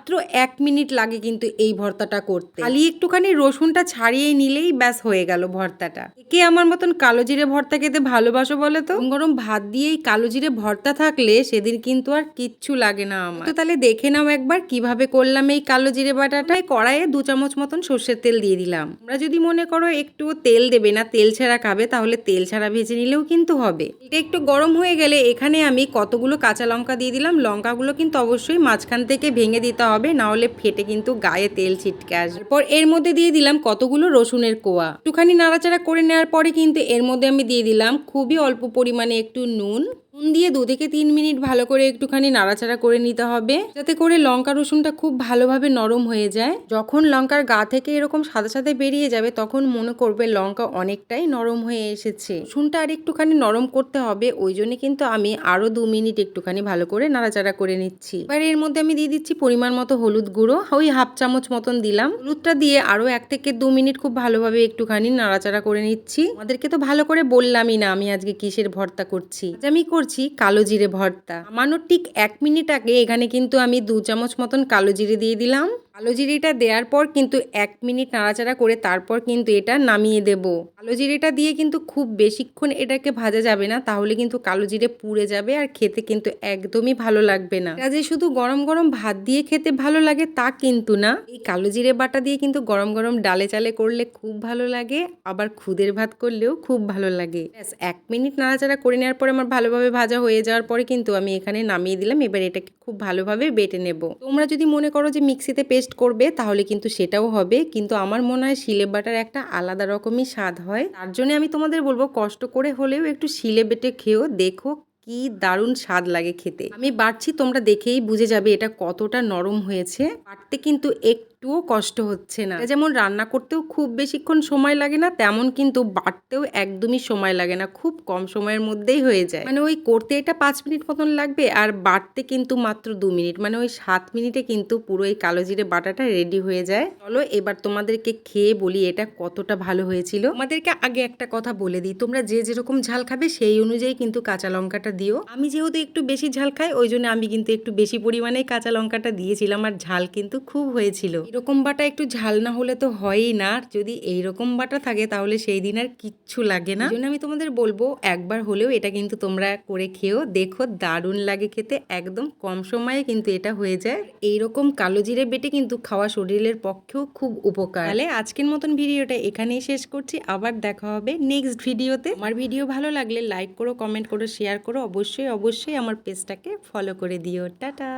মাত্র 1 মিনিট লাগে কিন্তু এই ভর্তাটা করতে। খালি একটুখানি রসুনটা ছাড়িয়ে নিলেই ব্যাস হয়ে গেল ভর্তাটা। কে আমার মতন কালো জিরে ভর্তা খেতে ভালোবাসো বলে তো? গরম ভাত দিয়ে এই কালো জিরে ভর্তা থাকলে সেদিন কিন্তু আর কিচ্ছু লাগে না আমার। তো তাহলে দেখে নাও একবার কিভাবে করলাম এই কালো জিরে বাটাটা। কড়াইয়ে 2 চামচ মতন সর্ষের তেল দিয়ে দিলাম। তোমরা যদি মনে করো একটু তেল দেবে না, তেল ছাড়া খাবে, তাহলে তেল ছাড়া ভেজে নিলেও কিন্তু হবে। এটা একটু গরম হয়ে গেলে এখানে আমি কতগুলো কাঁচা লঙ্কা দিয়ে দিলাম। লঙ্কাগুলো কিন্তু অবশ্যই মাঝখান থেকে ভেঙে দিতে হবে, না হলে ফেটে কিন্তু গায়ে তেল ছিটকে আসবে। এরপর এর মধ্যে দিয়ে দিলাম কতগুলো রসুনের কোয়া। একটুখানি নাড়াচাড়া করে নেওয়ার পরে কিন্তু এর মধ্যে আমি দিয়ে দিলাম খুবই অল্প পরিমাণে একটু নুন দিয়ে 2 থেকে 3 মিনিট ভালো করে একটুখানি নাড়াচাড়া করে নিতে হবে, যাতে করে লঙ্কা রসুনটা খুব ভালোভাবে নরম হয়ে যায়। যখন লঙ্কার গা থেকে এরকম সাদা সাদা বেরিয়ে যাবে তখন মনে করবে লঙ্কা অনেকটাই নরম হয়ে এসেছে। রসুনটা আর একটুখানি নরম করতে হবে, ওই জন্য কিন্তু আমি আরো 2 মিনিট একটুখানি ভালো করে নাড়াচাড়া করে নিচ্ছি। এবার এর মধ্যে আমি দিয়ে দিচ্ছি পরিমাণ মতো হলুদ গুঁড়ো, ওই হাফ চামচ মতন দিলাম। হলুদটা দিয়ে আরো 1 থেকে 2 মিনিট খুব ভালোভাবে একটুখানি নাড়াচাড়া করে নিচ্ছি। আমাদেরকে তো ভালো করে বললামই না আমি আজকে কিসের ভর্তা করছি। আমি করছি কালো জিরে ভর্তা। আমারও ঠিক 1 মিনিট আগে এখানে কিন্তু আমি 2 চামচ মতন কালো জিরে দিয়ে দিলাম। কালো জিরেটা দেওয়ার পর কিন্তু 1 মিনিট নাড়াচাড়া করে তারপর কিন্তু এটা নামিয়ে দেব। কালো জিরেটা দিয়ে কিন্তু খুব বেশিক্ষণ এটাকে ভাজা যাবে না, তাহলে কিন্তু কালো জিরে পুড়ে যাবে আর খেতে কিন্তু একদমই ভালো লাগবে না। এটা যে শুধু গরম গরম ভাত দিয়ে খেতে ভালো লাগে তা কিন্তু না, এই কালো জিরে বাটা দিয়ে কিন্তু গরম গরম ডালে চালে করলে খুব ভালো লাগে, আবার খুদের ভাত করলেও খুব ভালো লাগে। ব্যাস 1 মিনিট নাড়াচাড়া করে নেওয়ার পরে আমার ভালোভাবে ভাজা হয়ে যাওয়ার পরে কিন্তু আমি এখানে নামিয়ে দিলাম। এবার এটাকে খুব ভালোভাবে বেটে নেব। তোমরা যদি মনে করো যে মিক্সিতে পেস্ট করবে তাহলে কিন্তু সেটাও হবে, কিন্তু আমার মনে হয় শিলে বাটার একটা আলাদা রকমই স্বাদ হয়। তার জন্য আমি তোমাদের বলবো কষ্ট করে হলেও একটু শিলে বেটে খেও, দেখো কি দারুণ স্বাদ লাগে খেতে। আমি বাটছি, তোমরা দেখেই বুঝে যাবে এটা কতটা নরম হয়েছে। বাটতে কিন্তু একটুও কষ্ট হচ্ছে না। যেমন রান্না করতেও খুব বেশিক্ষণ সময় লাগে না, তেমন কিন্তু বাটতেও একদমই সময় লাগে না, খুব কম সময়ের মধ্যেই হয়ে যায়। মানে ওই করতে এটা 5 মিনিট মতন লাগবে আর বাটতে কিন্তু মাত্র 2 মিনিট, মানে ওই 7 মিনিটে কিন্তু পুরো এই কালো জিরে বাটাটা রেডি হয়ে যায়। চলো এবার তোমাদেরকে খেয়ে বলি এটা কতটা ভালো হয়েছিল। তোমাদেরকে আগে একটা কথা বলে দিই, তোমরা যে যেরকম ঝাল খাবে সেই অনুযায়ী কিন্তু কাঁচা লঙ্কাটা দিও। আমি যেহেতু একটু বেশি ঝাল খাই ওই জন্য আমি কিন্তু একটু বেশি পরিমাণে কাঁচা লঙ্কাটা দিয়েছিলাম, আর ঝাল কিন্তু খুব হয়েছিল। এরকম বাটা একটু ঝাল না হলে তো হয়ই না, যদি এইরকম বাটা থাকে তাহলে সেই দিন আর কিচ্ছু লাগে না। এই জন্য আমি তোমাদের বলবো একবার হলেও এটা কিন্তু তোমরা করে খেও, দেখো দারুণ লাগে খেতে, একদম কম সময়ে কিন্তু এটা হয়ে যায়। এইরকম কালো জিরে বেটে কিন্তু খাওয়া শরীরের পক্ষেও খুব উপকার। তাহলে আজকের মতন ভিডিওটা এখানেই শেষ করছি, আবার দেখা হবে নেক্সট ভিডিওতে। আমার ভিডিও ভালো লাগলে লাইক করো, কমেন্ট করো, শেয়ার করো, অবশ্যই অবশ্যই আমার পেজটাকে ফলো করে দিও। টাটা।